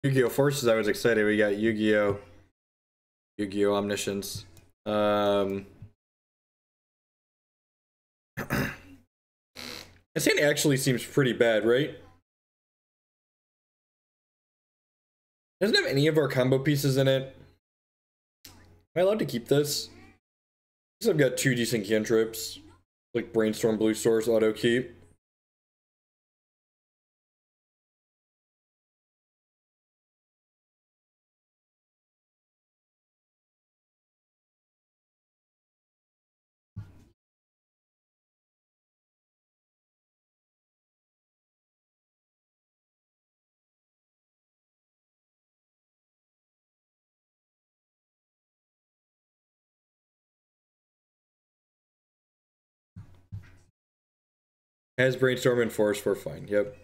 Yu-Gi-Oh! Forces, I was excited. We got Yu-Gi-Oh! Yu-Gi-Oh! Omniscience. This hand actually seems pretty bad, right? Doesn't have any of our combo pieces in it. Am I allowed to keep this? Because I've got 2 decent cantrips. Like Brainstorm, Blue Source, auto keep. Has Brainstorm and Force, we're fine. Yep.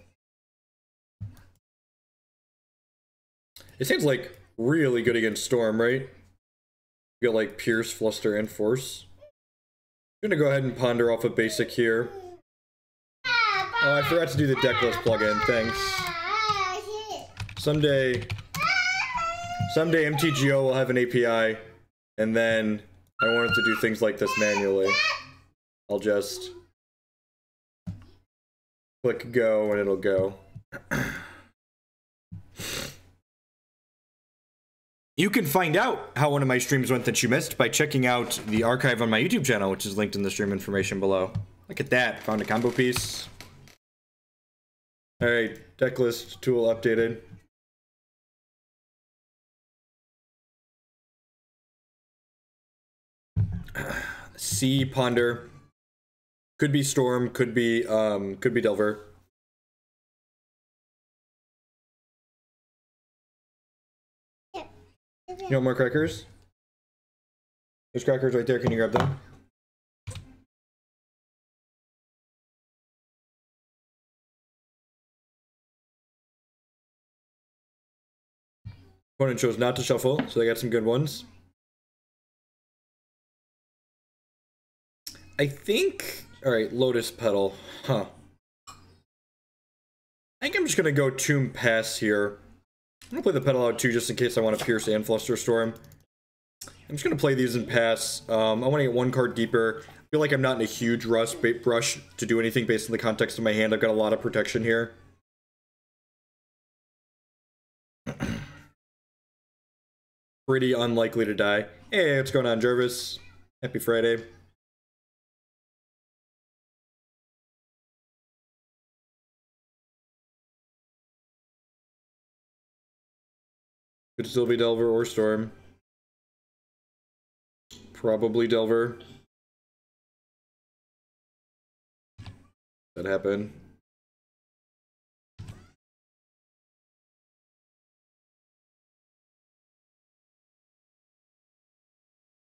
It seems like really good against Storm, right? You got like Pierce, Fluster, and Force. I'm gonna go ahead and ponder off a basic here. Oh, I forgot to do the decklist plugin. Thanks. Someday MTGO will have an API, and then I won't have to do things like this manually. I'll just click go and it'll go. You can find out how one of my streams went that you missed by checking out the archive on my YouTube channel, which is linked in the stream information below. Look at that, found a combo piece. Alright, decklist tool updated. C ponder. Could be Storm, could be Delver. You want more crackers? There's crackers right there, can you grab them? Opponent chose not to shuffle, so they got some good ones. I think... Alright, Lotus Petal. Huh. I think I'm just gonna go Tomb Pass here. I'm gonna play the Petal out too, just in case I want to Pierce and Flusterstorm. I'm just gonna play these and pass. I want to get 1 card deeper. I feel like I'm not in a huge rush to do anything based on the context of my hand. I've got a lot of protection here. Pretty unlikely to die. Hey, what's going on, Jervis? Happy Friday. Could still be Delver or Storm. Probably Delver. That happened.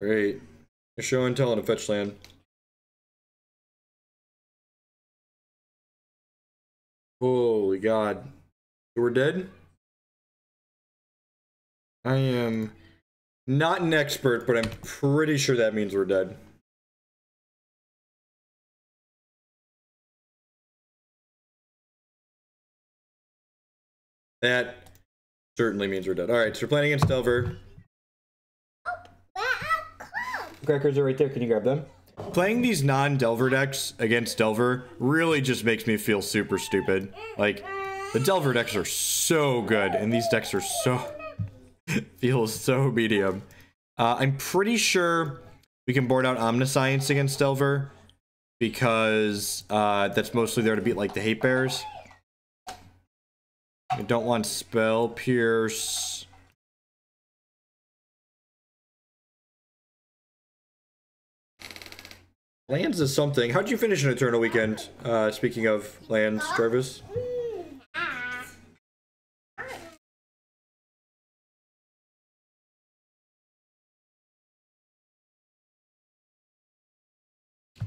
Great. A show and tell and a fetch land. Holy God. We're dead? I am not an expert, but I'm pretty sure that means we're dead. That certainly means we're dead. Alright, so we're playing against Delver. Crackers are right there, can you grab them? Playing these non-Delver decks against Delver really just makes me feel super stupid. Like, the Delver decks are so good, and these decks are so... feels so medium. I'm pretty sure we can board out Omniscience against Delver, because that's mostly there to beat, like, the Hate Bears. I don't want Spell Pierce. Lands is something. How'd you finish an Eternal Weekend? Speaking of lands, Travis?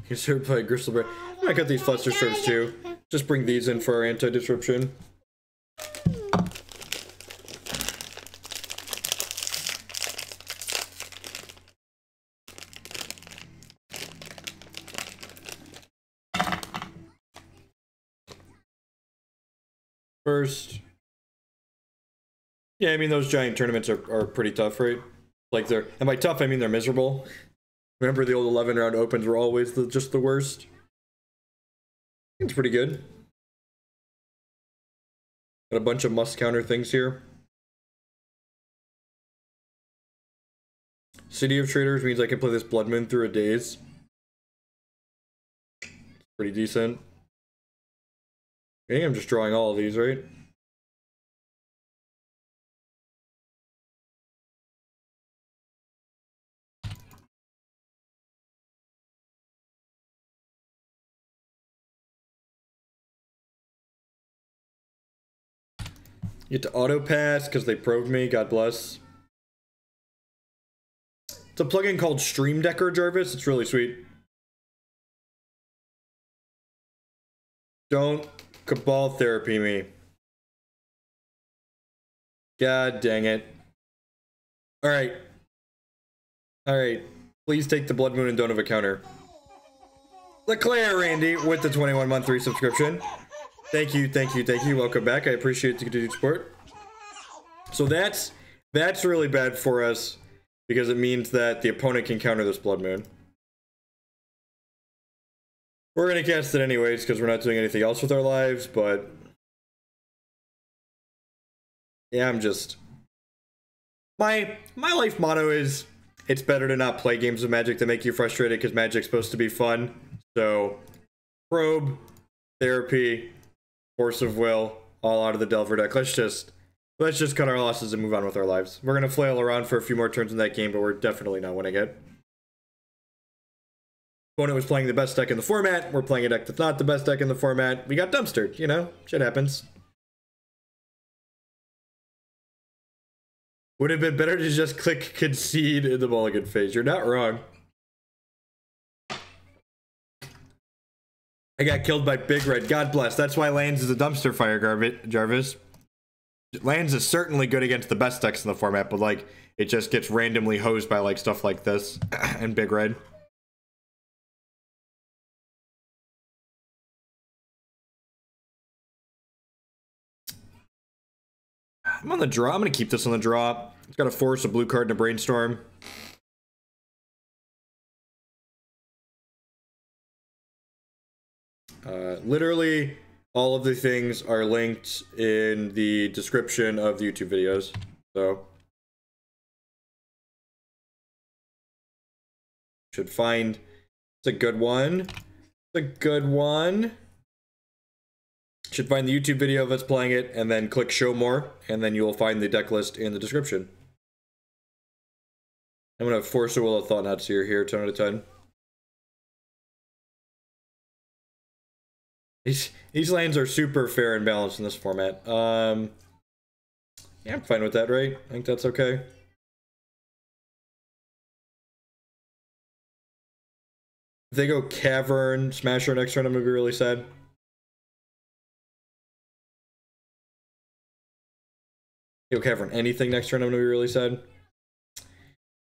You should play Griselbrand. I got these Flusterstorms too. Just bring these in for our anti-disruption. First, Yeah, I mean, those giant tournaments are pretty tough, right? Like, and by tough, I mean they're miserable. Remember the old 11-round opens were always just the worst? It's pretty good. Got a bunch of must-counter things here. City of Traitors means I can play this Blood Moon through a daze. Pretty decent. I think I'm just drawing all of these, right? You get to auto pass because they probed me, God bless. It's a plugin called Stream Decker, Jarvis. It's really sweet. Don't Cabal Therapy me. God dang it. Alright. Alright. Please take the Blood Moon and don't have a counter. LeClaire Randy with the 21-month resubscription. Thank you, thank you, thank you. Welcome back. I appreciate the continued support. So that's really bad for us because it means that the opponent can counter this Blood Moon. We're gonna cast it anyways because we're not doing anything else with our lives, but yeah, I'm just my life motto is it's better to not play games of Magic that make you frustrated because Magic's supposed to be fun. So probe, therapy, force of will, all out of the Delver deck. Let's just cut our losses and move on with our lives. We're gonna flail around for a few more turns in that game, but we're definitely not winning it. Opponent was playing the best deck in the format. We're playing a deck that's not the best deck in the format. We got dumpstered, you know? Shit happens. Would have been better to just click concede in the mulligan phase. You're not wrong. I got killed by Big Red. God bless. That's why Lands is a dumpster fire, Jarvis. Lands is certainly good against the best decks in the format, but like it just gets randomly hosed by like stuff like this and Big Red. I'm on the draw. I'm gonna keep this on the draw. It's got a force, a blue card, and a Brainstorm. Literally, all of the things are linked in the description of the YouTube videos. So, should find. It's a good one. It's a good one. Should find the YouTube video of us playing it, and then click Show More, and then you will find the deck list in the description. I'm gonna force a Will of Thought Knot Seer here, 10 out of 10. These lanes are super fair and balanced in this format. Yeah, I'm fine with that, right? I think that's okay. If they go Cavern, Smasher next turn, I'm gonna be really sad. Go Cavern anything next turn, I'm gonna be really sad.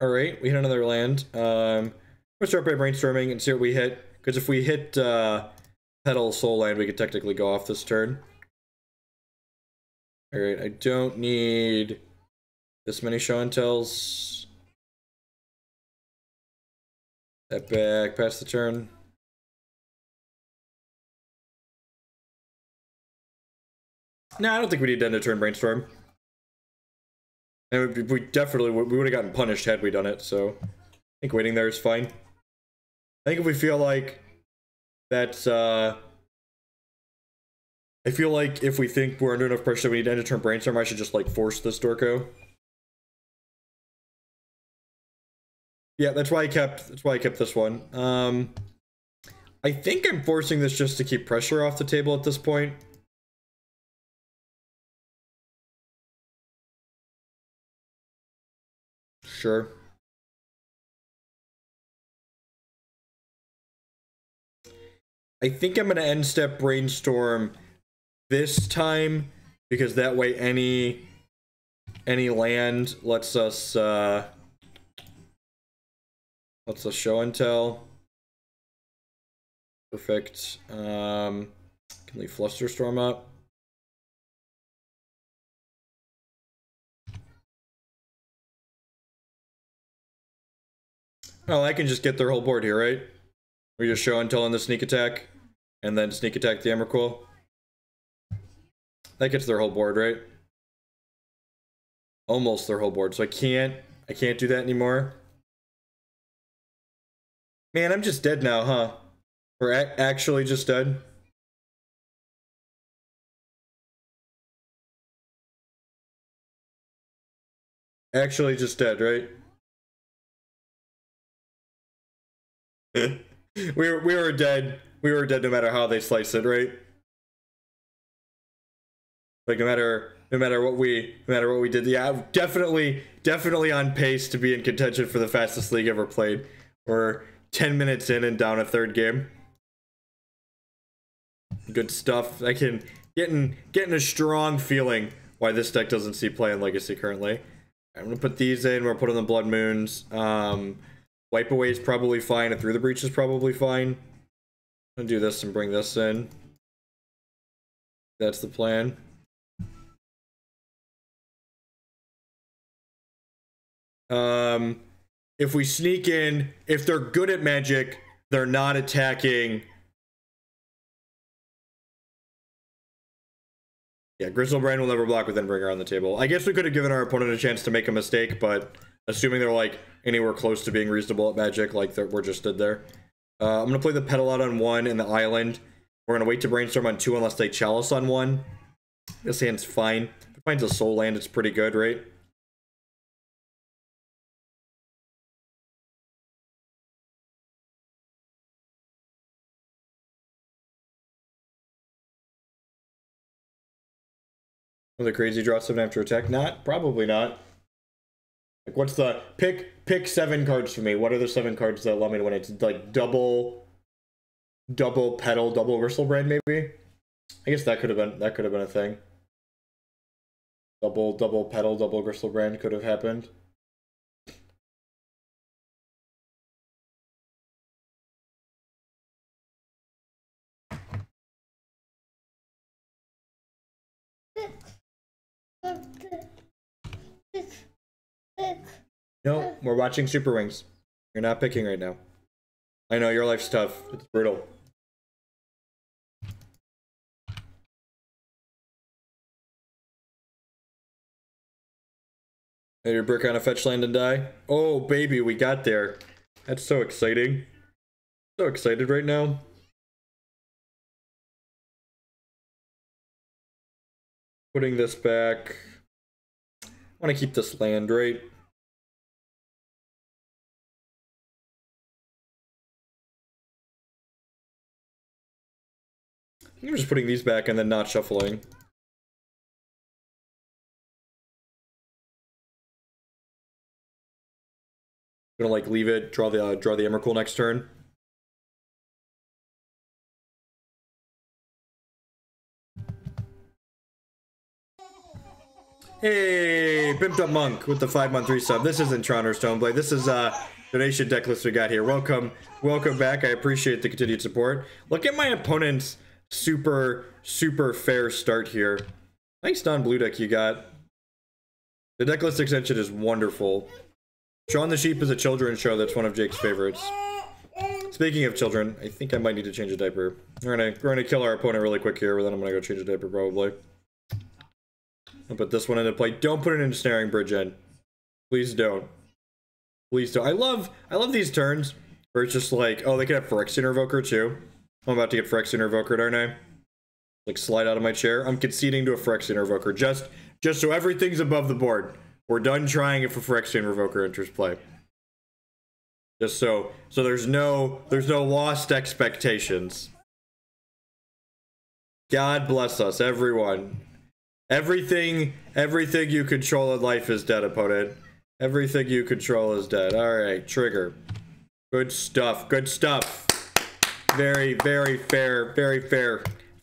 Alright, we hit another land. Let's start by brainstorming and see what we hit. Because if we hit Petal Soul Land, we could technically go off this turn. Alright, I don't need this many show and tells. That back, pass the turn. Nah, I don't think we need to end a turn Brainstorm. And we definitely would have gotten punished had we done it, so I think waiting there is fine. I think if we feel like that's I feel like if we think we're under enough pressure that we need to end a turn Brainstorm, I should just like force this Dorko. Yeah, that's why I kept this one. I think I'm forcing this just to keep pressure off the table at this point. Sure. I think I'm gonna end step Brainstorm this time because that way any land lets us show and tell. Perfect. Can leave Flusterstorm up. Oh, I can just get their whole board here, right? We just show until on the sneak attack, and then sneak attack the Emrakul. That gets their whole board, right? Almost their whole board, so I can't do that anymore. Man, I'm just dead now, huh? We're actually just dead. Actually just dead, right? we were dead. We were dead no matter how they slice it, right? Like no matter what we did. Yeah, definitely on pace to be in contention for the fastest league ever played. We're 10 minutes in and down a third game. Good stuff. I can getting a strong feeling why this deck doesn't see play in Legacy currently. I'm gonna put these in. We're putting the Blood Moons. Wipe Away is probably fine. Through the Breach is probably fine. I'm gonna do this and bring this in. That's the plan. If we sneak in, if they're good at Magic, they're not attacking. Yeah, Griselbrand will never block with Endbringer on the table. I guess we could have given our opponent a chance to make a mistake, but assuming they're like anywhere close to being reasonable at Magic, like we're just stood there. I'm gonna play the Petal out on 1 and the Island. We're gonna wait to Brainstorm on 2 unless they Chalice on 1. This hand's fine. If it finds a Soul Land, it's pretty good, right? With a crazy draw 7 after attack? Not, probably not. Like, what's the pick 7 cards for me? What are the 7 cards that allow me to win? It's like double Petal, double Griselbrand, maybe. I guess that could have been a thing. Double Petal, double Griselbrand could have happened. No, we're watching Super Wings. You're not picking right now. I know, your life's tough. It's brutal. Let your brick on a fetch land and die. Oh, baby, we got there. That's so exciting. So excited right now. Putting this back. I want to keep this land, right? I'm just putting these back and then not shuffling. Gonna like leave it, draw the Emrakul next turn. Hey, Pimped Up Monk with the 5-month resub. This isn't Tron Stoneblade. This is donation deck list we got here. Welcome back. I appreciate the continued support. Look at my opponent's super fair start here. Nice non-blue deck you got. The deck list extension is wonderful. Shaun the Sheep is a children's show that's one of Jake's favorites. Speaking of children, I think I might need to change a diaper. We're gonna kill our opponent really quick here, but then I'm gonna go change a diaper probably. I'll put this one into play. Don't put it into Snaring Bridge in. Please don't. Please don't. I love these turns where it's just like, oh, they can have Phyrexian Revoker too. I'm about to get Phyrexian Revoker, aren't I? Like slide out of my chair. I'm conceding to a Phyrexian Revoker just so everything's above the board. We're done trying if a Phyrexian Revoker enters play. Just so there's no lost expectations. God bless us, everyone. Everything you control in life is dead, opponent. Everything you control is dead. Alright, trigger. Good stuff. Good stuff. Very fair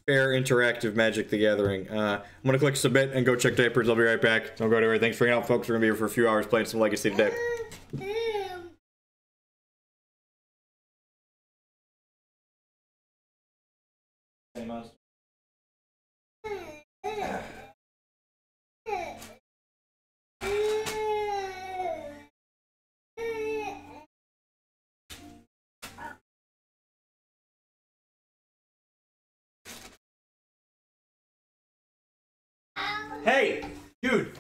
interactive Magic the Gathering. I'm gonna click submit and go check diapers. I'll be right back. Don't go anywhere. Thanks for hanging out, folks. We're gonna be here for a few hours playing some Legacy today. Hey, dude.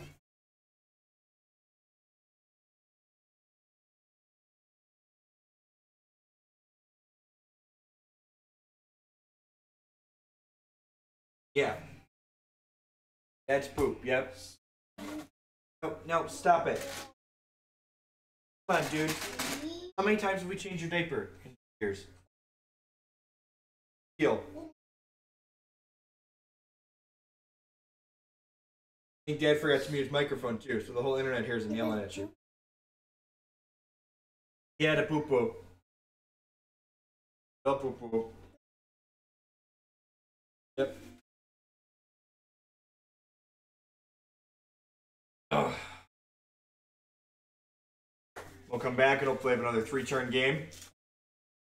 Yeah. That's poop, yep. No, no, stop it. Come on, dude. How many times have we changed your diaper in years? Deal. I think Dad forgot to mute his microphone too, so the whole internet hears him yelling at you. He had a poop poop. Oh, poop poop. Yep. Oh. We'll come back and hopefully have another 3-turn game.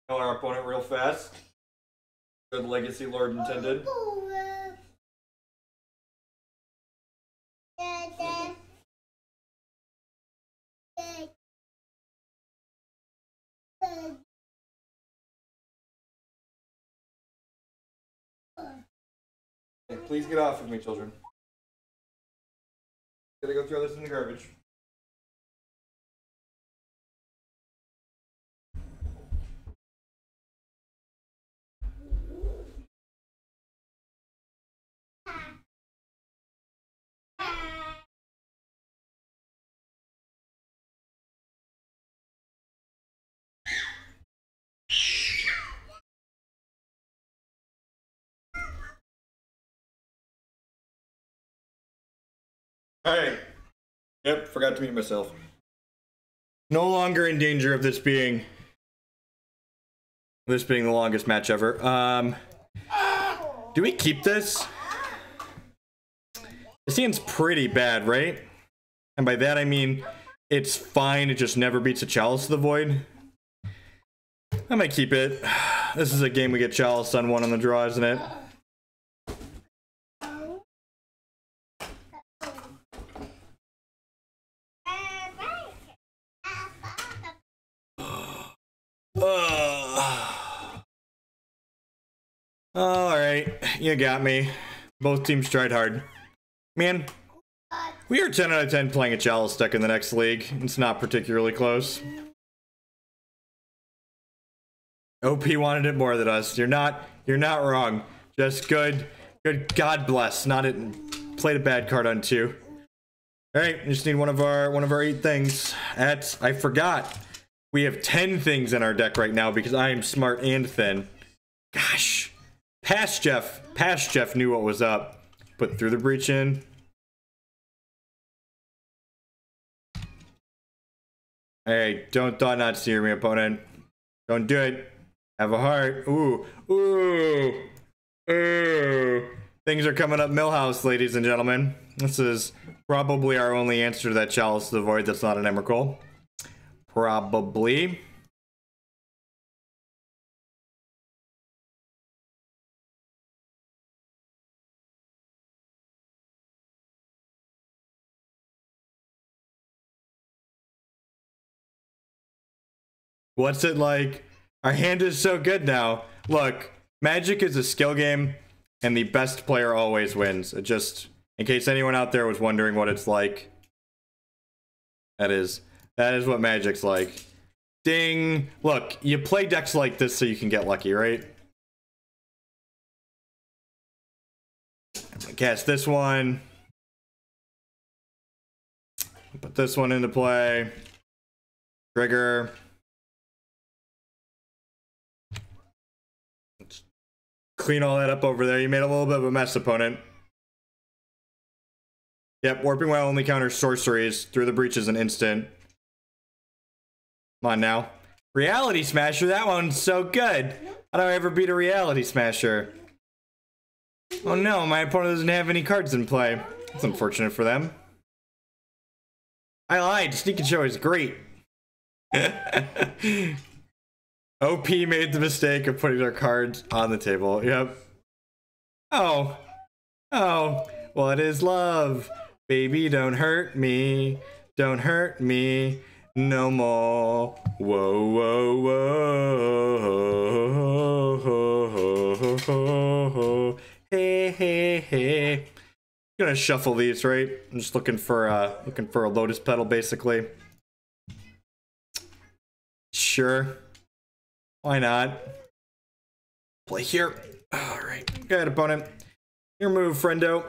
Kill our opponent real fast. Or the Legacy Lord intended. Hey, please get off of me, children. Gotta go throw this in the garbage. Alright. Yep, forgot to mute myself. No longer in danger of this being the longest match ever. Do we keep this? It seems pretty bad, right? And by that I mean it's fine, it just never beats a Chalice of the Void. I might keep it. This is a game we get Chalice on 1 on the draw, isn't it? Alright, you got me. Both teams tried hard. Man, we are 10 out of 10 playing a Chalice deck in the next league. It's not particularly close. OP wanted it more than us. You're not wrong. Just good. God bless. Not it. Played a bad card on 2. Alright, we just need one of our 8 things. I forgot. We have 10 things in our deck right now because I am smart and thin. Gosh. Past Jeff knew what was up. Put Through the Breach in. Hey, don't thought not steer me, opponent. Don't do it. Have a heart. Ooh. Ooh. Ooh. Things are coming up Millhouse, ladies and gentlemen. This is probably our only answer to that Chalice of the Void that's not an Emrakul. Probably. What's it like? Our hand is so good now. Look, Magic is a skill game, and the best player always wins. It just, in case anyone out there was wondering what it's like, that is what Magic's like. Ding! Look, you play decks like this so you can get lucky, right? I'm gonna cast this one. Put this one into play. Trigger. Clean all that up over there. You made a little bit of a mess, opponent. Yep, Warping Well only counters sorceries. Through the Breach is an instant. Come on now. Reality Smasher, that one's so good. How do I ever beat a Reality Smasher? Oh no, my opponent doesn't have any cards in play. That's unfortunate for them. I lied. Sneak and Show is great. OP made the mistake of putting their cards on the table. Yep. Oh. Oh. What is love? Baby, don't hurt me. Don't hurt me no more. Whoa, whoa, whoa. Hey, hey, hey. Gonna shuffle these, right? I'm just looking for a Lotus Petal, basically. Sure. Why not? Play here. All right. Go ahead, opponent. Your move, friendo.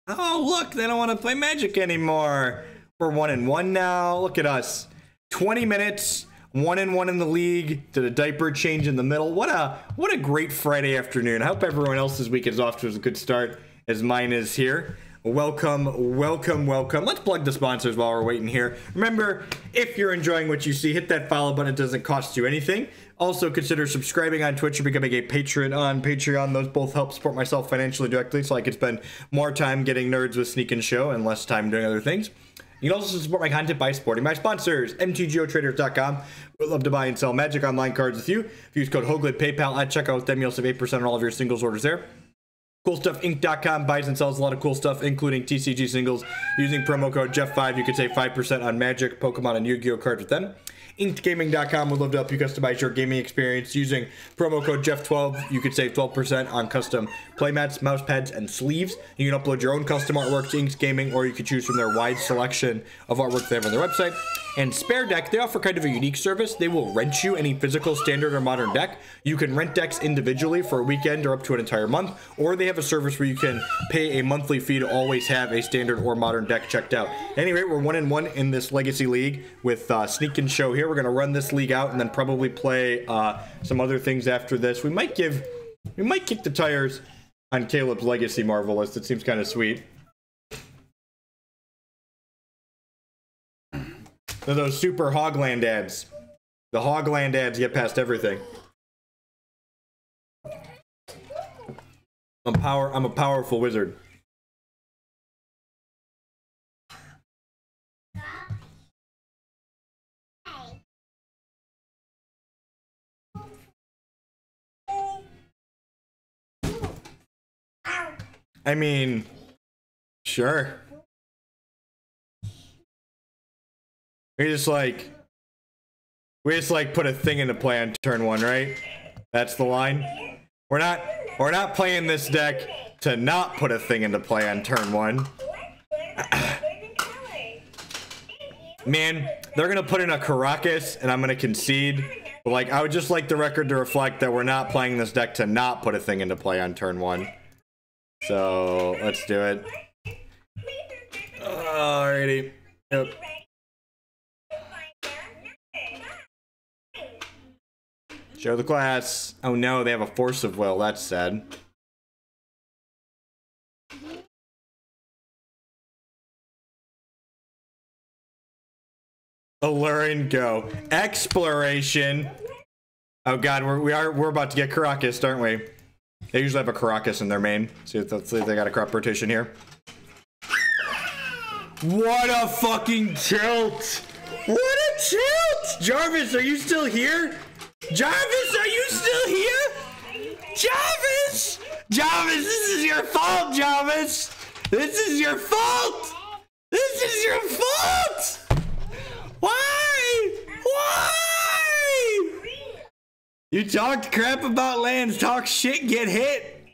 Oh, look, they don't want to play Magic anymore. We're 1-1 now. Look at us. 20 minutes. 1-1 in the league. Did a diaper change in the middle. What a great Friday afternoon. I hope everyone else's week is off to a good start as mine is here. Welcome, welcome, welcome. Let's plug the sponsors while we're waiting here. Remember, if you're enjoying what you see, hit that follow button. It doesn't cost you anything. Also, consider subscribing on Twitch or becoming a patron on Patreon. Those both help support myself financially directly, so I can spend more time getting nerds with Sneak and Show and less time doing other things. You can also support my content by supporting my sponsors, mtgotraders.com. We'd love to buy and sell Magic Online cards with you. If you use code HOGLID PayPal at checkout with them, you'll save 8% on all of your singles orders there. CoolStuffInc.com buys and sells a lot of cool stuff, including TCG singles. Using promo code Jeff5, you can save 5% on Magic, Pokemon, and Yu-Gi-Oh cards with them. InkedGaming.com would love to help you customize your gaming experience. Using promo code Jeff12, you could save 12% on custom playmats, mouse pads, and sleeves. You can upload your own custom artwork to Inked Gaming, or you can choose from their wide selection of artwork they have on their website. And Spare Deck, they offer kind of a unique service. They will rent you any physical, standard, or modern deck. You can rent decks individually for a weekend or up to an entire month, or they have a service where you can pay a monthly fee to always have a standard or modern deck checked out. Anyway, we're 1-1 in this Legacy League with Sneak and Show here. We're going to run this league out and then probably play some other things after this. We might kick the tires on Caleb's Legacy Marvelist. It seems kind of sweet. They're those super Hogland ads. The Hogland ads get past everything. I'm a powerful wizard. I mean, sure. We just like put a thing into play on turn 1, right? That's the line. We're not playing this deck to not put a thing into play on turn 1. Man, they're gonna put in a Caracas and I'm gonna concede. But like, I would just like the record to reflect that we're not playing this deck to not put a thing into play on turn 1. So let's do it. Alrighty. Yep. Show the class. Oh no, they have a Force of Will. That's sad. Alluring, go. Exploration. Oh god, we're about to get Caracas, aren't we? They usually have a Caracas in their main. Let's see if they got a crop rotation here. What a fucking tilt! What a tilt! Jarvis, are you still here? Jarvis, are you still here? Jarvis! Jarvis, this is your fault, Jarvis! This is your fault! This is your fault! Why? Why? You talked crap about lands, talk shit, get hit.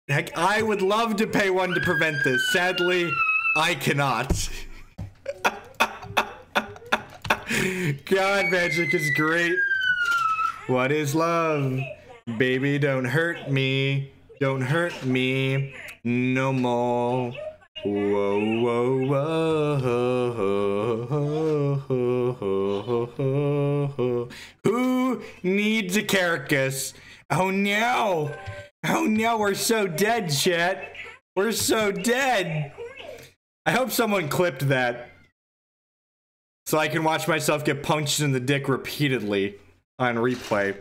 Heck, I would love to pay one to prevent this. Sadly, I cannot. God, Magic is great. What is love? Baby, don't hurt me. Don't hurt me no more. Whoa, whoa, whoa. Who needs a Caracas? Oh no. Oh no, we're so dead, chat. We're so dead. I hope someone clipped that so I can watch myself get punched in the dick repeatedly on replay.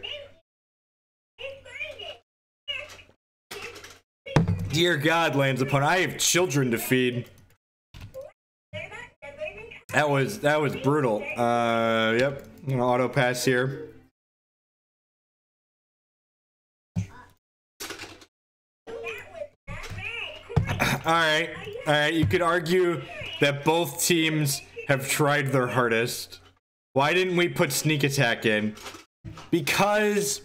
Dear God, lands upon. I have children to feed. That was brutal. Yep. I'm gonna auto pass here. Alright. Alright, you could argue that both teams have tried their hardest. Why didn't we put sneak attack in? Because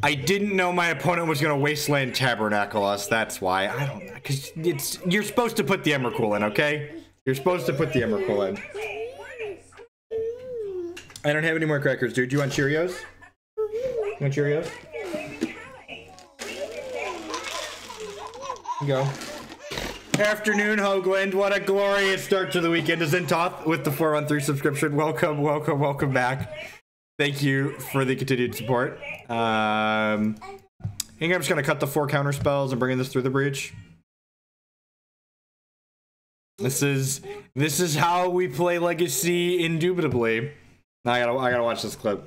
I didn't know my opponent was gonna Wasteland Tabernacle us. That's why. I don't, because you're supposed to put the Emrakul in, okay? You're supposed to put the Emrakul in. I don't have any more crackers, dude. Do you want Cheerios? You want Cheerios? Go. Afternoon, Hoagland. What a glorious start to the weekend. Zintoth with the 413 subscription. Welcome, welcome, welcome back. Thank you for the continued support. I think I'm just gonna cut the 4 counter spells and bring this through the breach. This is how we play Legacy, indubitably. I gotta watch this clip.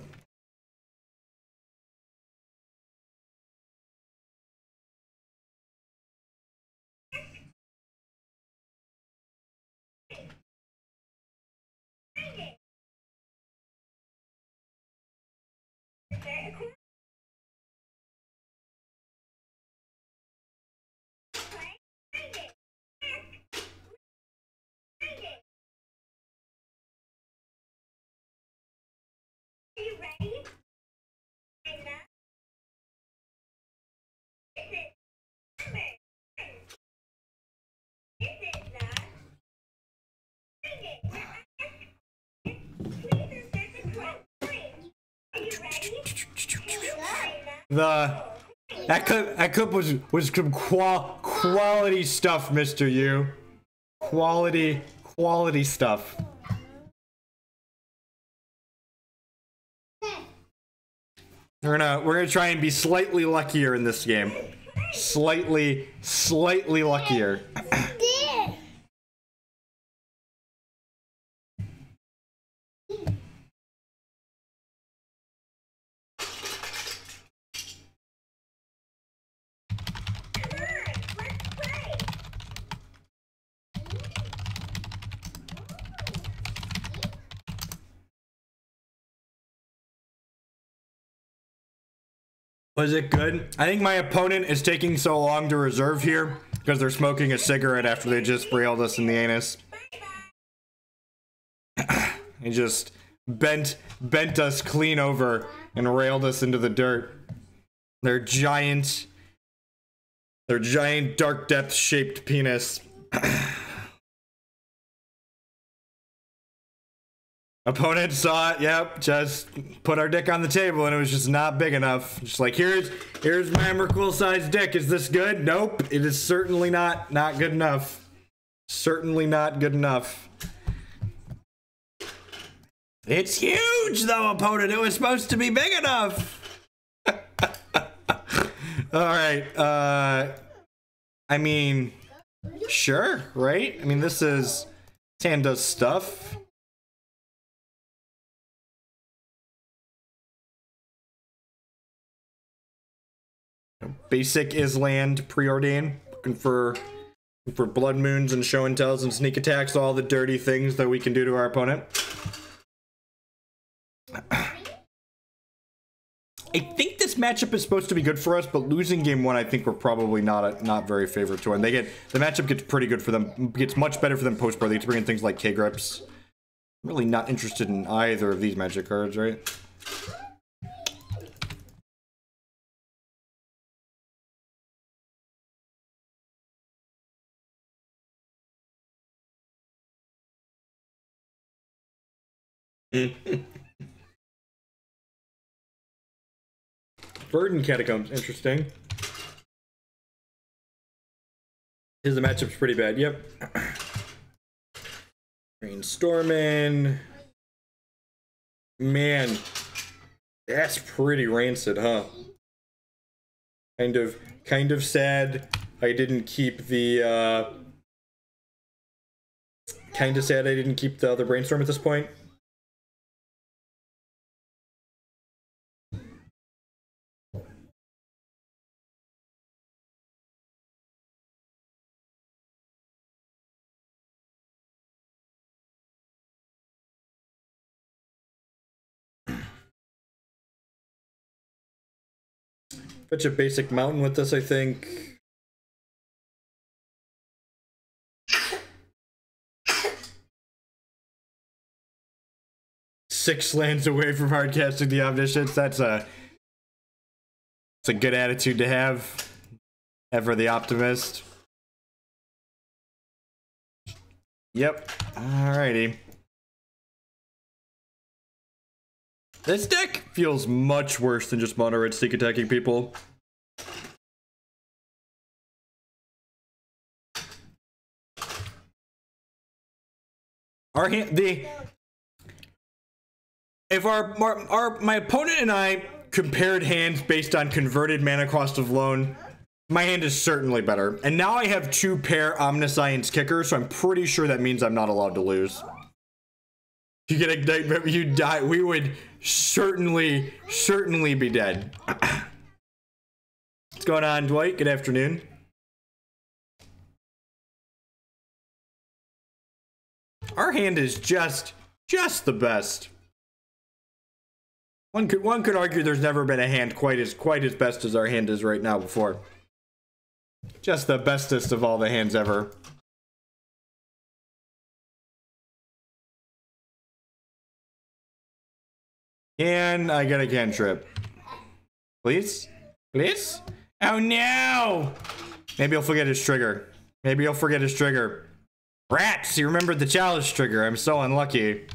That clip was some quality stuff, Mr. U. Quality stuff. We're gonna try and be slightly luckier in this game. Slightly luckier. Was it good? I think my opponent is taking so long to reserve here because they're smoking a cigarette after they just railed us in the anus. He just bent us clean over and railed us into the dirt. Their giant dark depth shaped penis. Opponent saw it, yep, just put our dick on the table and it was just not big enough. Just like, here's my Emrakul sized dick. Is this good? Nope, it is certainly not good enough. Certainly not good enough. It's huge though, opponent. It was supposed to be big enough. Alright, I mean, sure, right? I mean, this hand does stuff. Basic Island Preordain, looking for blood moons and show and tells and sneak attacks, all the dirty things that we can do to our opponent. I think this matchup is supposed to be good for us, but losing game 1, I think we're probably not very favorite to win. The matchup gets pretty good for them, gets much better for them post-pro. They get to bring in things like K-Grips. I'm really not interested in either of these magic cards, right? Burden Catacombs, interesting. The matchup's pretty bad, yep. Brainstorming. Man, that's pretty rancid, huh? Kind of sad I didn't keep the, kind of sad I didn't keep the other Brainstorm at this point. Fetch a basic mountain with this, I think. Six lands away from hardcasting the Omniscience. That's a It's a good attitude to have. Ever the optimist. Yep. Alrighty. This deck feels much worse than just mono red sneak attacking people. Our hand, if my opponent and I compared hands based on converted mana cost of loan, my hand is certainly better. And now I have 2 pair Omniscience kickers, so I'm pretty sure that means I'm not allowed to lose. If you get a you die, we would certainly be dead. What's going on, Dwight? Good afternoon. Our hand is just the best. One could argue there's never been a hand quite as best as our hand is right now before. Just the bestest of all the hands ever. Can I get a cantrip? Please? Please? Oh no! Maybe he'll forget his trigger. Maybe he'll forget his trigger. Rats! He remembered the chalice trigger. I'm so unlucky.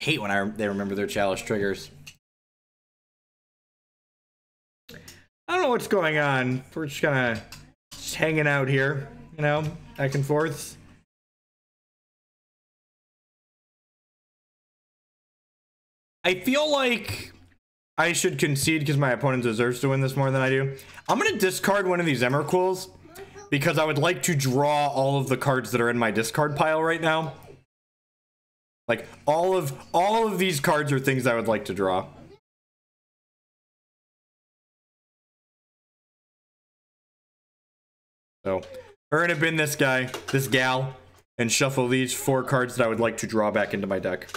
Hate when they remember their chalice triggers. I don't know what's going on. We're just kind of hanging out here, you know, back and forth. I feel like I should concede because my opponent deserves to win this more than I do. I'm going to discard one of these Emrakuls because I would like to draw all of the cards that are in my discard pile right now. Like, all of these cards are things I would like to draw. So, we're gonna bin this guy, this gal, and shuffle these 4 cards that I would like to draw back into my deck.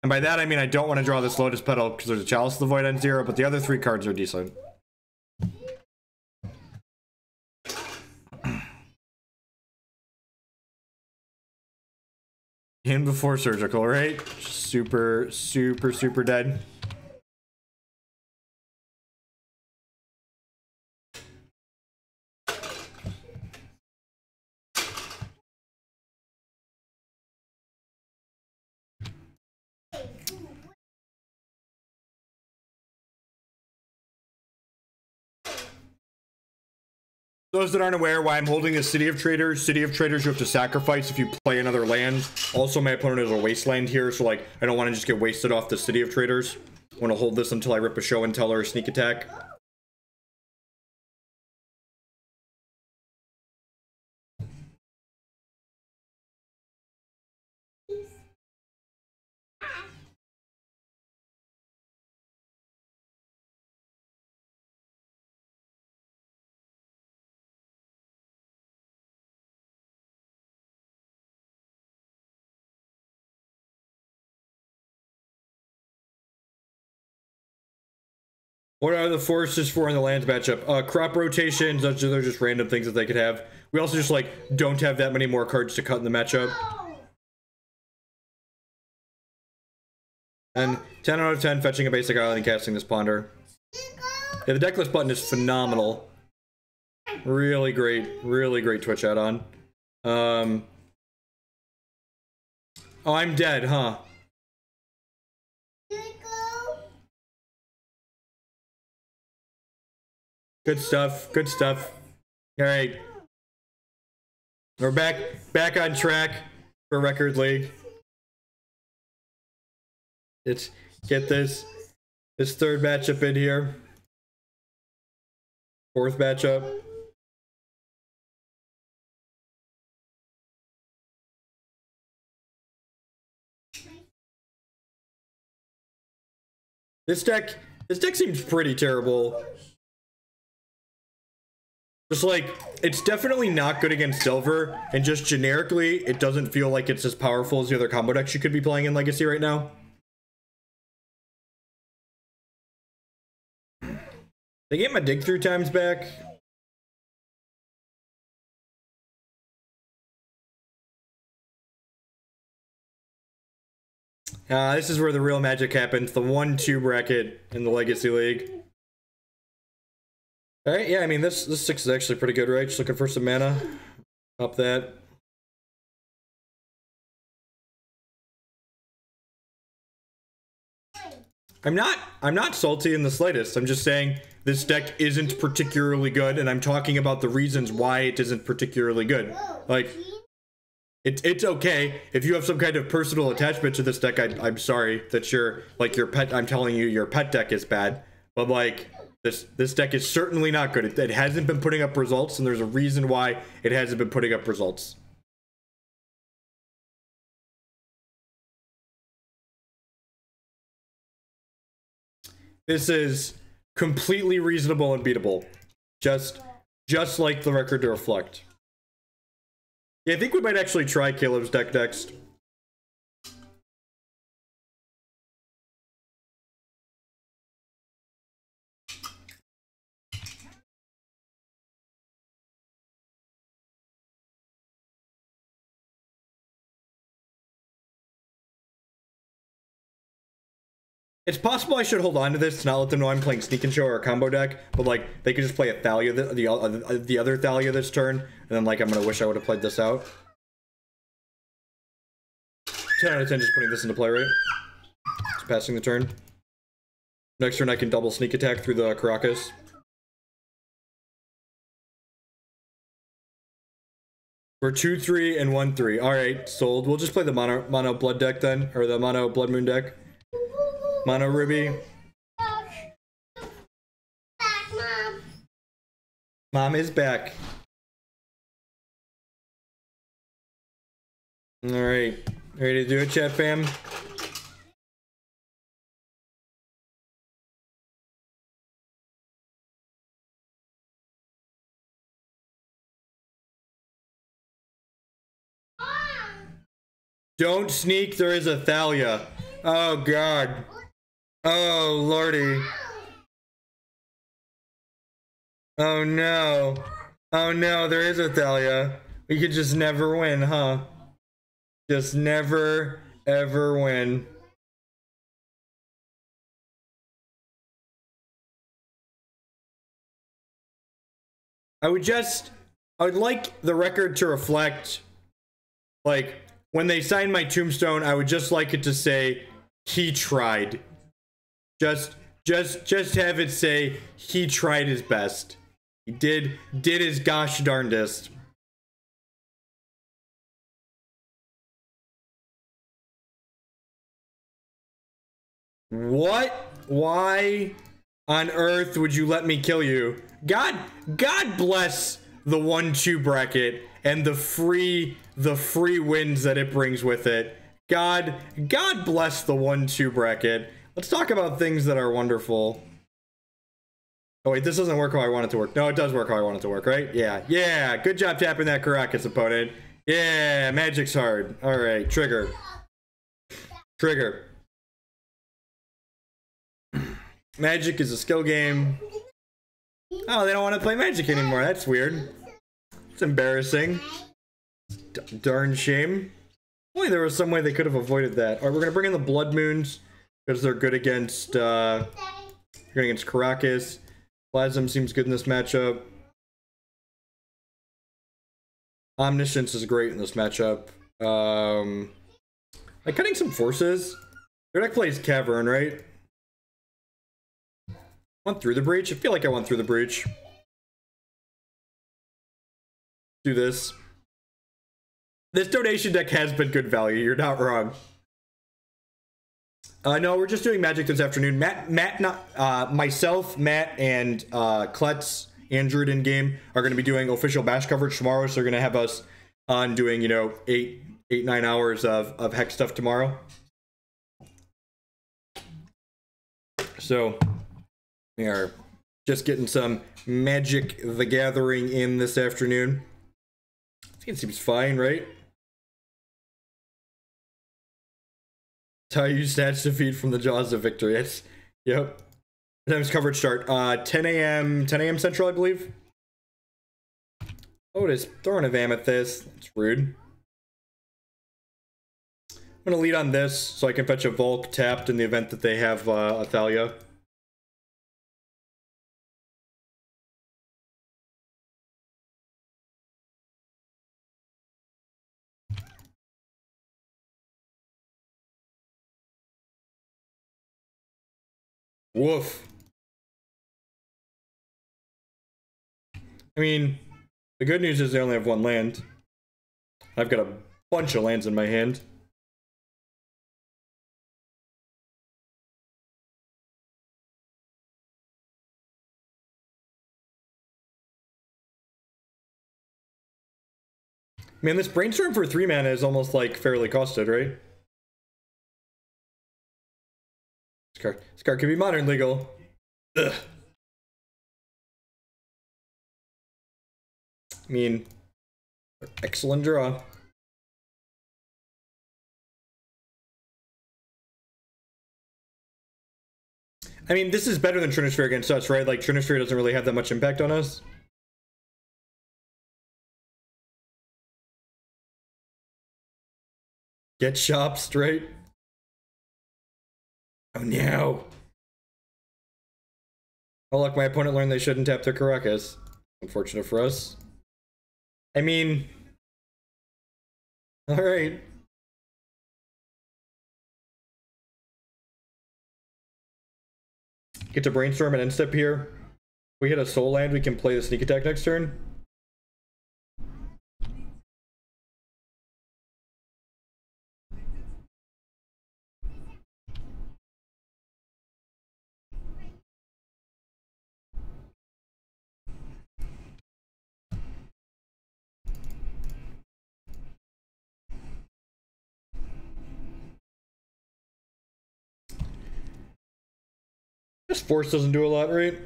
And by that I mean I don't want to draw this Lotus Petal because there's a Chalice of the Void on 0, but the other 3 cards are decent. In before surgical, right? Super dead. Those that aren't aware why I'm holding the City of Traitors. City of Traitors you have to sacrifice if you play another land. Also, my opponent has a wasteland here, so like I don't want to just get wasted off the City of Traitors. I want to hold this until I rip a show and tell or a sneak attack. What are the forces for in the lands matchup? Crop rotations, they're just random things that they could have. We also just like don't have that many more cards to cut in the matchup. And 10 out of 10 fetching a basic island and casting this ponder. Yeah, the decklist button is phenomenal. Really great Twitch add-on. Oh, I'm dead, huh? Good stuff. Good stuff. All right. We're back on track for Record League. Let's get this third matchup in here. Fourth matchup. This deck seems pretty terrible. Just like, it's definitely not good against Delver, and just generically, it doesn't feel like it's as powerful as the other combo decks you could be playing in Legacy right now. They get my dig through times back. This is where the real magic happens. The 1-2 bracket in the Legacy League. Alright, yeah, I mean, this 6 is actually pretty good, right? Just looking for some mana. Up that. I'm not salty in the slightest. I'm just saying this deck isn't particularly good, and I'm talking about the reasons why it isn't particularly good. Like, it's okay if you have some kind of personal attachment to this deck. I'm sorry that your pet. I'm telling you, your pet deck is bad. But like, this deck is certainly not good. It hasn't been putting up results, and there's a reason why it hasn't been putting up results. This is completely reasonable and beatable. Just like the record to reflect. Yeah, I think we might actually try Caleb's deck next. It's possible I should hold on to this to not let them know I'm playing Sneak and Show or a combo deck, but like they could just play a Thalia, the other Thalia this turn, and then like I'm gonna wish I would have played this out. 10 out of 10 just putting this into play, right? Just passing the turn. Next turn I can double sneak attack through the Caracas. We're 2-3 and 1-3. Alright, sold. We'll just play the mono blood deck then, or the mono blood moon deck. Mono Ruby. Back, Mom. Mom is back. Alright. Ready to do it, chat fam? Don't sneak, there is a Thalia. Oh god. Oh lordy. Oh no. Oh no, there is a Thalia. We could just never win, huh? Just never, ever win. I would like the record to reflect, like, when they sign my tombstone, I would just like it to say, he tried. Just have it say, he tried his best. He did his gosh darndest. What? Why on earth would you let me kill you? God bless the 1-2 bracket and the free wins that it brings with it. God bless the 1-2 bracket. Let's talk about things that are wonderful. Oh wait, this doesn't work how I want it to work. No, it does work how I want it to work, right? Yeah. Good job tapping that Caracas, opponent. Yeah, magic's hard. All right, trigger. Magic is a skill game. Oh, they don't want to play Magic anymore. That's weird. It's embarrassing. Darn shame. Only there was some way they could have avoided that. All right, we're gonna bring in the Blood Moons because they're good against Caracas. Plasm seems good in this matchup. Omniscience is great in this matchup. Like cutting some forces. Their deck plays Cavern, right? Went through the breach. I feel like I went through the breach. Do this. This donation deck has been good value. You're not wrong. No, we're just doing Magic this afternoon. Myself, Matt, and Klutz, Android in game are going to be doing official bash coverage tomorrow. So they're going to have us on doing, 8-9 hours of Hex stuff tomorrow. So we are just getting some Magic the Gathering in this afternoon. I think it seems fine, right? That's how you snatch defeat from the jaws of victory. Yep. What time's coverage start? 10 a.m. Central, I believe. Otis throwing a Amethyst. That's rude. I'm gonna lead on this so I can fetch a Volk tapped in the event that they have Athalia. Woof. I mean, the good news is they only have one land. I've got a bunch of lands in my hand. Man, this Brainstorm for 3 mana is almost like fairly costed, right? This card can be modern legal. Ugh. I mean, excellent draw. I mean, this is better than Trinisphere against us, right? Like, Trinisphere doesn't really have that much impact on us. Get shop straight. Oh no. Oh look, my opponent learned they shouldn't tap their Caracas. Unfortunate for us. I mean... Alright. Get to Brainstorm and end step here. If we hit a soul land, we can play the sneak attack next turn. This force doesn't do a lot, right?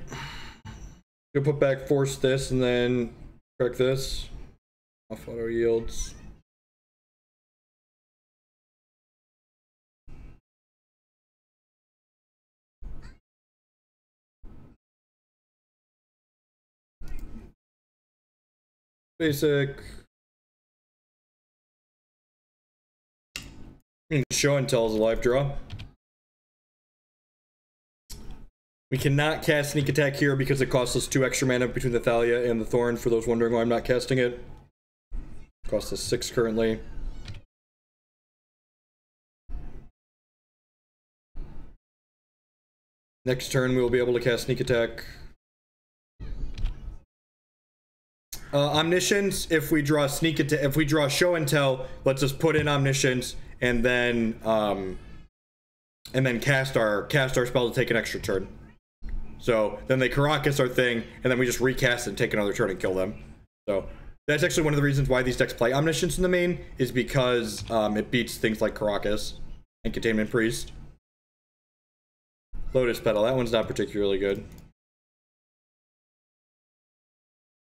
You'll put back force this and then correct this. Off auto yields. Basic. Show and tell is a live draw. We cannot cast sneak attack here because it costs us 2 extra mana between the Thalia and the Thorn, for those wondering why I'm not casting it. It costs us 6 currently. Next turn we will be able to cast sneak attack. Omniscience, if we draw sneak attack, if we draw show and tell, let's just put in Omniscience and then cast our spell to take an extra turn. So then they Caracas our thing, and then we just recast and take another turn and kill them. So that's actually one of the reasons why these decks play Omniscience in the main, is because it beats things like Caracas and Containment Priest. Lotus Petal, that one's not particularly good.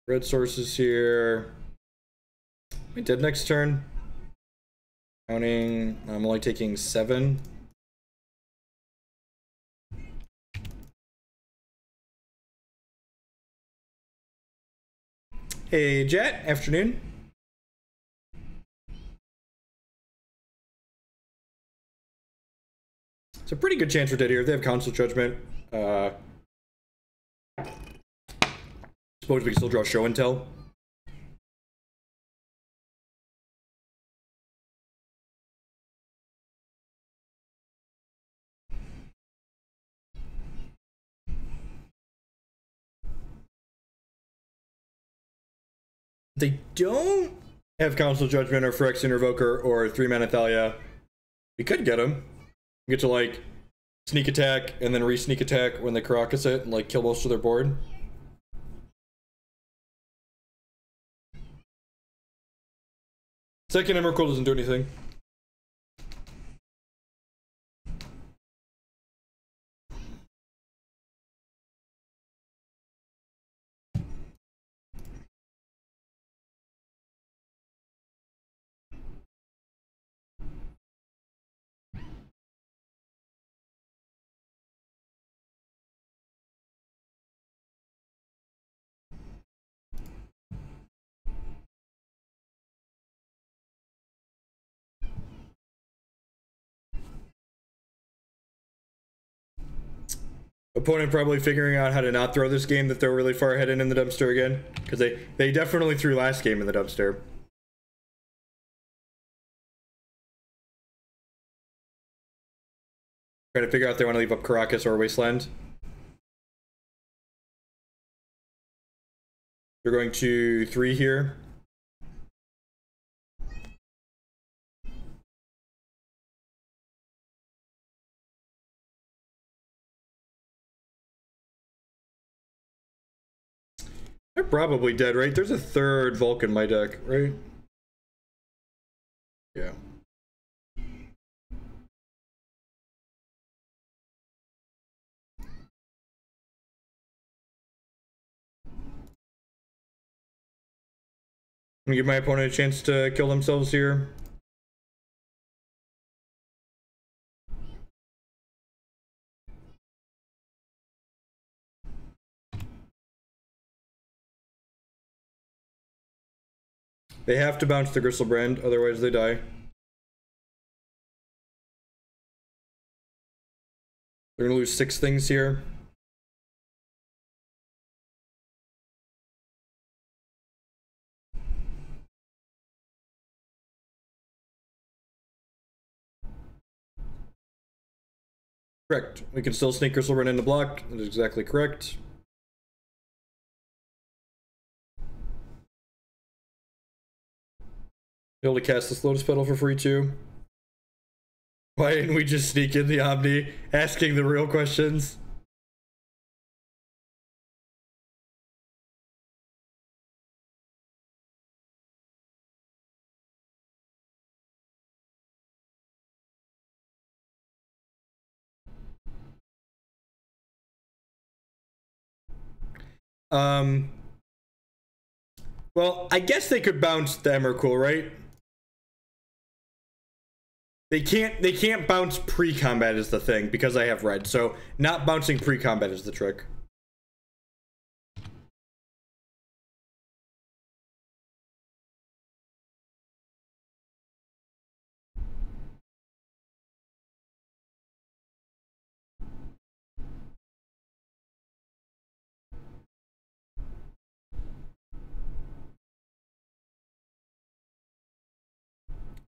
Red sources here. We did next turn. Counting, I'm only taking 7. Hey, Jet. Afternoon. It's a pretty good chance we're dead here. If they have Council Judgment, suppose we can still draw Show and Tell. They don't have Council Judgment or Phyrexian Revoker or 3-mana Thalia. We could get them. We get to, like, sneak attack and then re-sneak attack when they Caracas it and, like, kill most of their board. Second Emrakul doesn't do anything. Opponent probably figuring out how to not throw this game that they're really far ahead in the dumpster again. Because they definitely threw last game in the dumpster. Trying to figure out if they want to leave up Caracas or Wasteland. They're going to 3 here. They're probably dead, right? There's a 3rd Vulc in my deck, right? Yeah. I'm gonna give my opponent a chance to kill themselves here. They have to bounce the Griselbrand, otherwise they die. They're gonna lose 6 things here. Correct. We can still sneak Griselbrand in the block. That is exactly correct. Be able to cast this Lotus Petal for free too. Why didn't we just sneak in the Omni, asking the real questions? Well, I guess they could bounce the Emrakul, right? They can't bounce pre-combat is the thing, because I have red. So not bouncing pre-combat is the trick.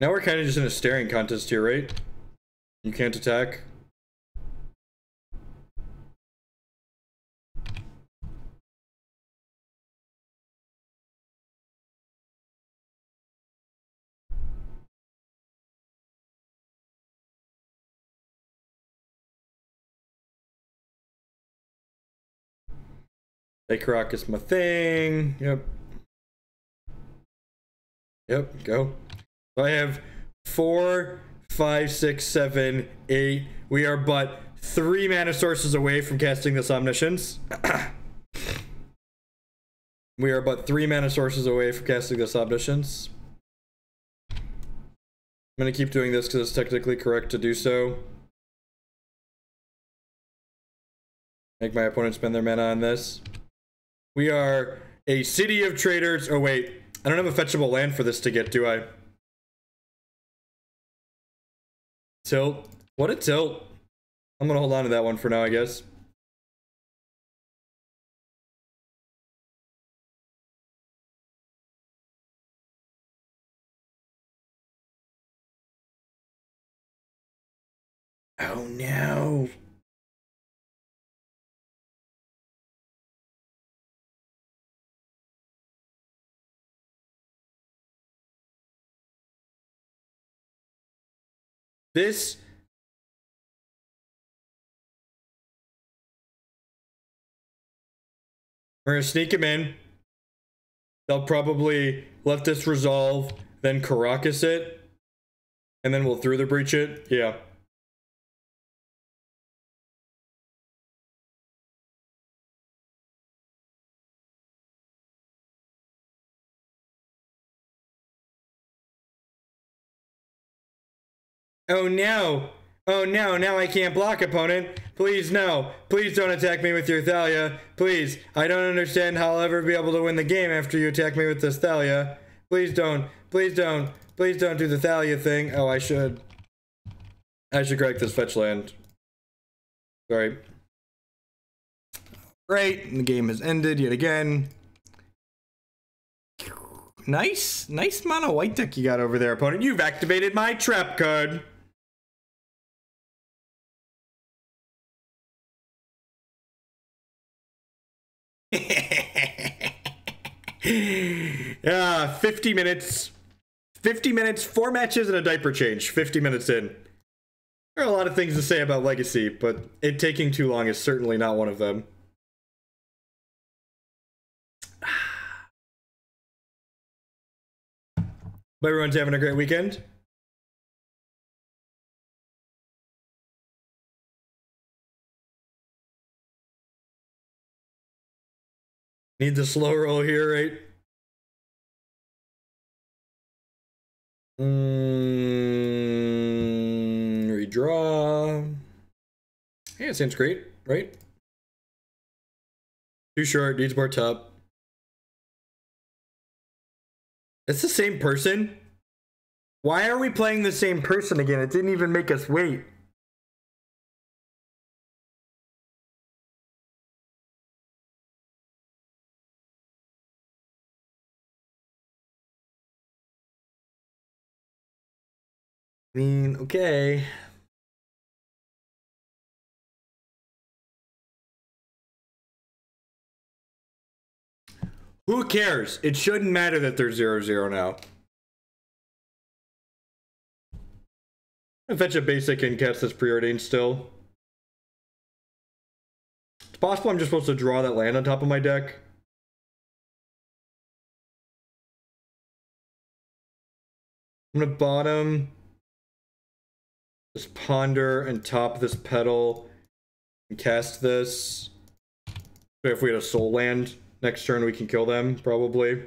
Now we're kind of just in a staring contest here, right? You can't attack. Hey, Caracas, my thing. Yep. Yep, go. So I have 4, 5, 6, 7, 8. We are but 3 mana sources away from casting this Omniscience. We are but 3 mana sources away from casting this Omniscience. I'm gonna keep doing this because it's technically correct to do so. Make my opponent spend their mana on this. We are a City of Traitors. Oh wait, I don't have a fetchable land for this to get, do I? Tilt. What a tilt. I'm gonna hold on to that one for now, I guess. Oh no. This we're gonna sneak him in. They'll probably let this resolve, then Caracas it, and then we'll through the breach it. Yeah. Oh no! Oh no, now I can't block, opponent. Please no. Please don't attack me with your Thalia. Please. I don't understand how I'll ever be able to win the game after you attack me with this Thalia. Please don't. Please don't. Please don't do the Thalia thing. Oh, I should. I should correct this fetch land. Sorry. Right, and the game has ended yet again. Nice mono white deck you got over there, opponent. You've activated my trap card. Yeah, 50 minutes. 50 minutes, 4 matches, and a diaper change. 50 minutes in. There are a lot of things to say about Legacy, but it taking too long is certainly not one of them. Hope everyone's having a great weekend. Need the slow roll here, right? Redraw. Yeah, it seems great, right? Too short, needs more top. It's the same person? Why are we playing the same person again? It didn't even make us wait. I mean, okay. Who cares? It shouldn't matter that they're 0-0 now. I fetch a basic and cast this Preordain still. It's possible I'm just supposed to draw that land on top of my deck. I'm gonna bottom this Ponder and top this Petal and cast this. So if we had a soul land next turn, we can kill them, probably.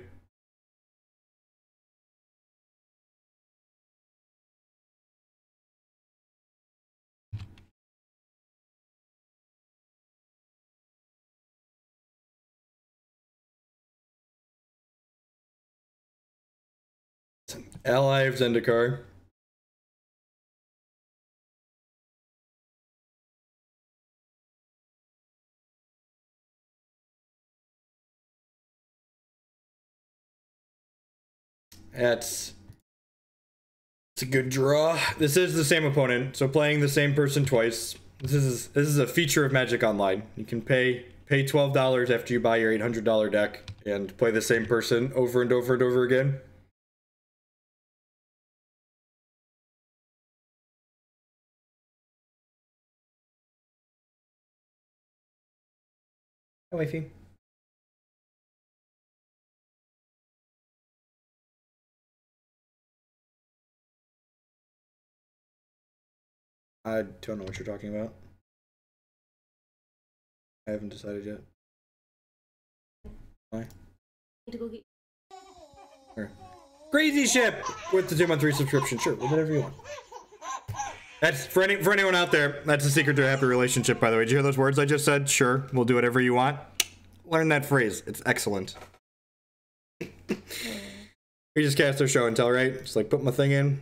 Ally of Zendikar. It's a good draw. This is the same opponent, so playing the same person twice. This is a feature of Magic Online. You can pay $12 after you buy your $800 deck and play the same person over and over and over again. Hi, wifey. I don't know what you're talking about. I haven't decided yet. Why? Need to go get. Here. Crazy Ship with the 2-month subscription. Sure, whatever you want. That's for anyone out there. That's the secret to a happy relationship, by the way. Did you hear those words I just said? Sure, we'll do whatever you want. Learn that phrase. It's excellent. We just cast their show and tell, right? Just like put my thing in.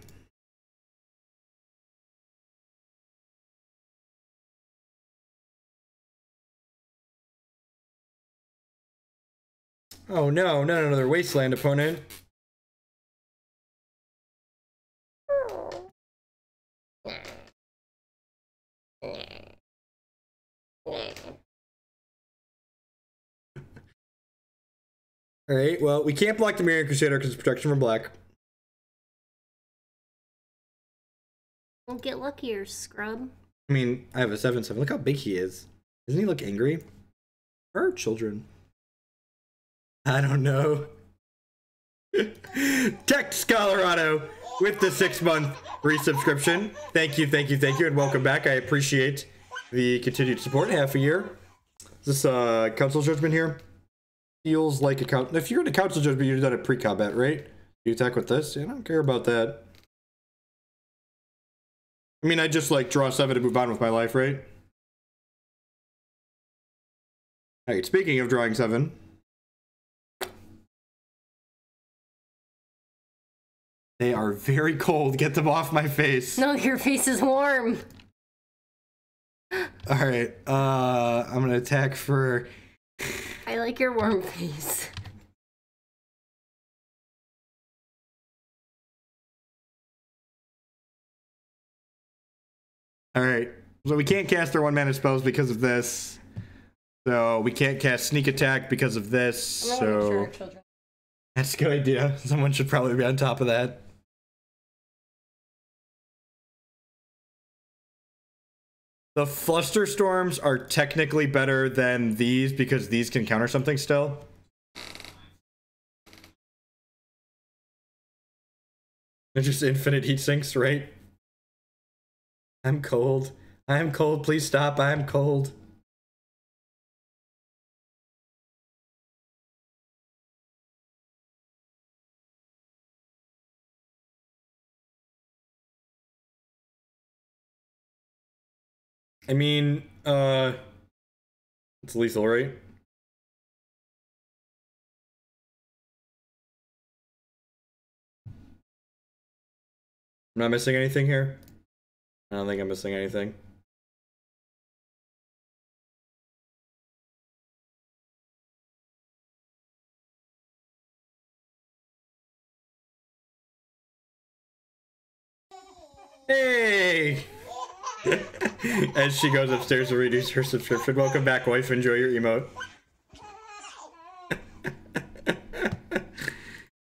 Oh no, not another Wasteland opponent. Alright, well, we can't block the Mirror Crusader because it's protection from black. Don't get luckier, scrub. I mean, I have a 7/7. Look how big he is. Doesn't he look angry? Where are children? I don't know. Tex Colorado with the 6-month resubscription. Thank you, and welcome back. I appreciate the continued support. Half a year. Is this council judgment here? Feels like a council. If you're in a council judgment, you've done a pre-combat, right? You attack with this? Yeah, I don't care about that. I mean, I just like draw 7 to move on with my life, right? Alright, speaking of drawing 7. They are very cold. Get them off my face. No, your face is warm. Alright, I'm gonna attack for I like your warm face. Alright. So we can't cast our 1-mana spells because of this. So we can't cast Sneak Attack because of this. So that's a good idea. Someone should probably be on top of that. The Flusterstorms are technically better than these because these can counter something still. They're just infinite heat sinks, right? I'm cold. I am cold. Please stop. I am cold. I mean, it's lethal, right? I'm not missing anything here. I don't think I'm missing anything. Hey! As she goes upstairs to reduce her subscription. Welcome back, wife. Enjoy your emote.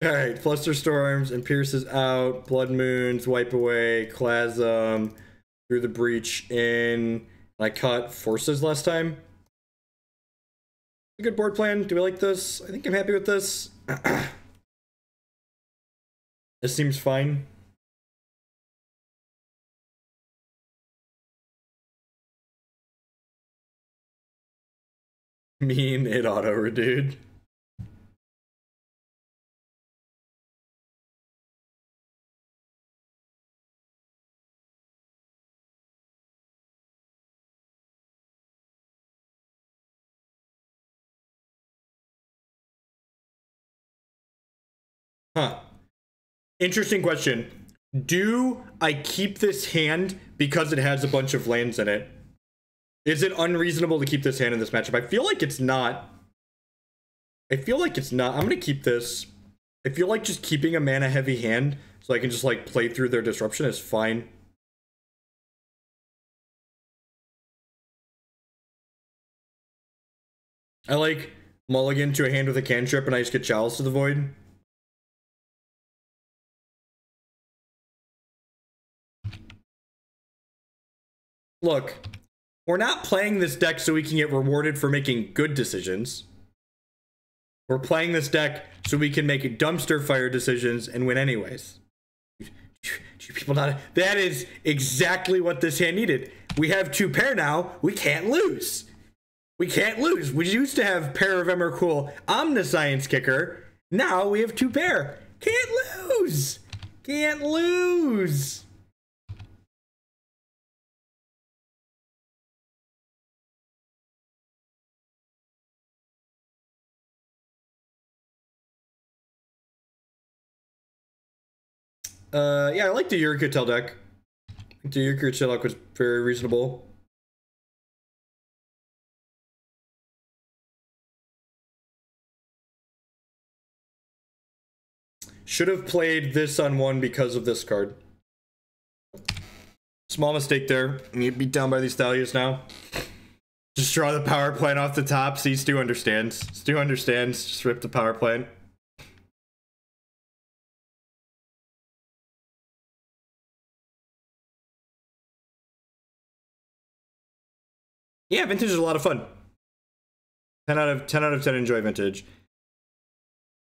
Alright, Flusterstorms and Pierces out. Blood Moons, Wipe Away, Clasm, Through the Breach in. I caught Forces last time. A good board plan. Do we like this? I think I'm happy with this. This seems fine. Mean it auto, dude. Huh. Interesting question. Do I keep this hand because it has a bunch of lands in it? Is it unreasonable to keep this hand in this matchup? I feel like it's not. I'm gonna keep this. I feel like just keeping a mana heavy hand so I can just like play through their disruption is fine. I like mulligan to a hand with a cantrip and I just get Chalice to the Void. Look, we're not playing this deck so we can get rewarded for making good decisions. We're playing this deck so we can make dumpster fire decisions and win anyways. People not. That is exactly what this hand needed. We have 2 pair now. We can't lose. We can't lose. We used to have pair of Emrakul, Omniscience kicker. Now we have 2 pair. Can't lose. Can't lose. Yeah, I like the Yurikatel deck. The Yurikatel deck was very reasonable. Should have played this on 1 because of this card. Small mistake there. You get beat down by these Thalias now. Just draw the power plant off the top. See, Stu understands. Stu understands. Just rip the power plant. Yeah, Vintage is a lot of fun. 10 out of 10 enjoy Vintage.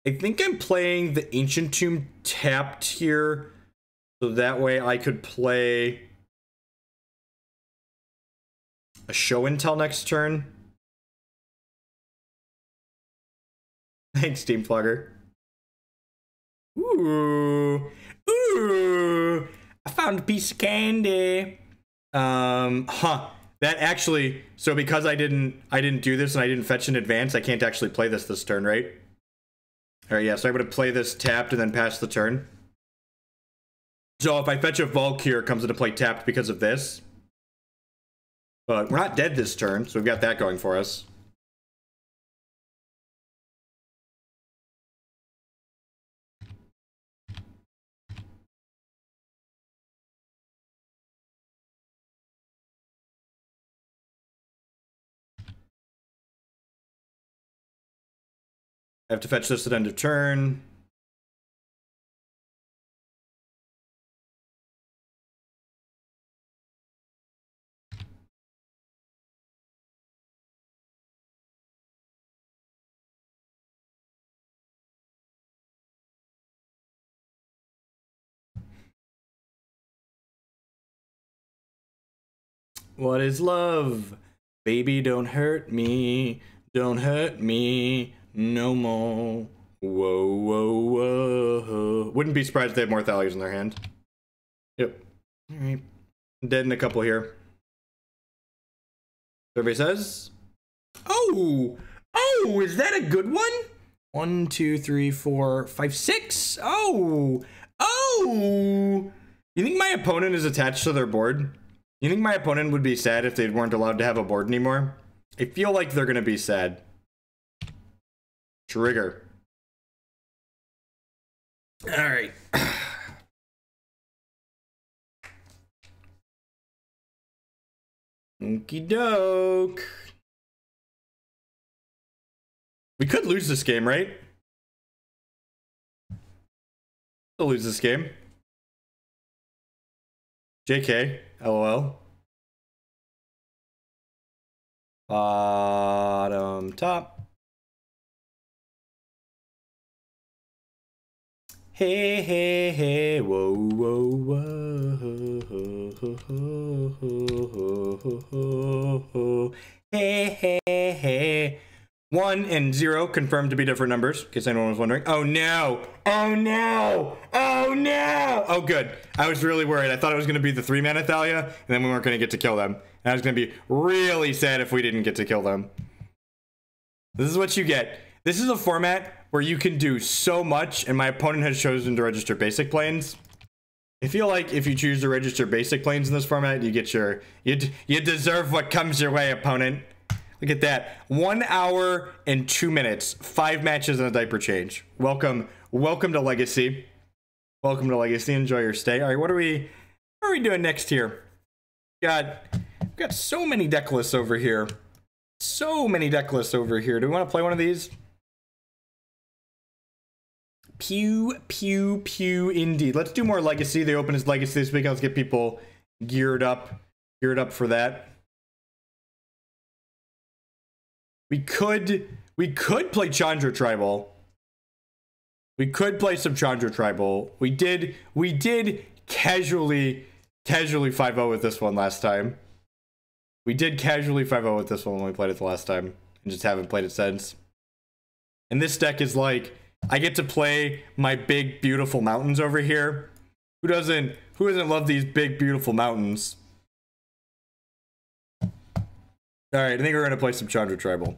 I think I'm playing the Ancient Tomb tapped here, so that way I could play a Show and Tell next turn. Thanks, Team Flogger. Ooh, ooh! I found a piece of candy. That actually, so because I didn't do this and I didn't fetch in advance, I can't actually play this turn, right? Alright, yeah, so I'm gonna play this tapped and then pass the turn. So if I fetch a Volk here, it comes into play tapped because of this. But we're not dead this turn, so we've got that going for us. I have to fetch this at end of turn. What is love? Baby, don't hurt me. Don't hurt me no more. Whoa, whoa, whoa. Wouldn't be surprised if they have more Thalias in their hand. Yep. Alright. Dead in a couple here. Survey says. Oh! Oh, is that a good one? 1, 2, 3, 4, 5, 6. Oh! Oh! You think my opponent is attached to their board? You think my opponent would be sad if they weren't allowed to have a board anymore? I feel like they're gonna be sad. Trigger. Alright. Okie doke. We could lose this game, right? We'll lose this game. JK. LOL. Bottom top. Hey, hey, hey, whoa, whoa, whoa. Hey, hey, hey. 1 and 0 confirmed to be different numbers, in case anyone was wondering. Oh no! Oh no! Oh no! Oh good. I was really worried. I thought it was going to be the 3-mana Thalia, and then we weren't going to get to kill them. And I was going to be really sad if we didn't get to kill them. This is what you get. This is a format where you can do so much, and my opponent has chosen to register basic planes. I feel like if you choose to register basic planes in this format, you get your... You deserve what comes your way, opponent. Look at that. 1 hour and 2 minutes. 5 matches and a diaper change. Welcome to Legacy. Welcome to Legacy. Enjoy your stay. All right, what are we doing next here? We've got so many deck lists over here. So many deck lists over here. Do we want to play one of these? Pew, pew, pew, indeed. Let's do more Legacy. They open as Legacy this week. Let's get people geared up for that. We could play Chandra Tribal. We could play some Chandra Tribal. We did casually 5-0 with this one last time. We did casually 5-0 with this one when we played it the last time, and just haven't played it since. And this deck is like, I get to play my big beautiful mountains over here. Who doesn't love these big beautiful mountains? All right, I think we're gonna play some Chandra Tribal.